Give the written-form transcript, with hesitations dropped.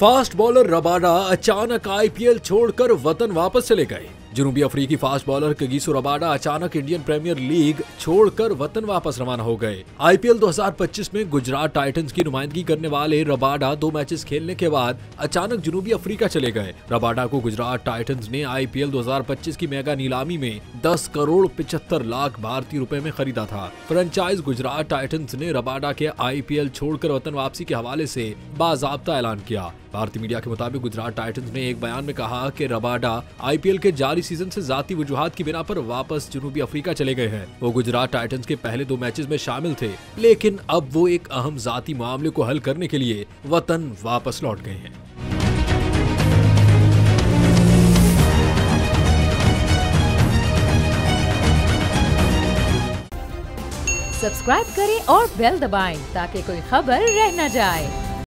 Fast bowler Rabada अचानक IPL छोड़कर वतन वापस चले गए। जनूबी अफ्रीकी फास्ट बॉलर कगिसो रबाडा अचानक इंडियन प्रीमियर लीग छोड़कर वतन वापस रवाना हो गए। आईपीएल 2025 में गुजरात टाइटंस की नुमाइंदगी करने वाले रबाडा 2 मैचेस खेलने के बाद अचानक जनूबी अफ्रीका चले गए। रबाडा को गुजरात टाइटंस ने आईपीएल 2025 की मेगा नीलामी में 10 करोड़ 75 लाख भारतीय रुपए में खरीदा था। फ्रेंचाइज गुजरात टाइटंस ने रबाडा के आईपीएल छोड़कर वतन वापसी के हवाले से बाज़ाब्ता ऐलान किया। भारतीय मीडिया के मुताबिक गुजरात टाइटंस ने एक बयान में कहा कि रबाडा आईपीएल के जारी सीजन से जाती वजूहात की बिना पर वापस जनूबी अफ्रीका चले गए हैं। वो गुजरात टाइटंस के पहले 2 मैचेस में शामिल थे, लेकिन अब वो एक अहम जाती मामले को हल करने के लिए वतन वापस लौट गए हैं। सब्सक्राइब करें और बेल दबाएं ताकि कोई खबर रह न जाए।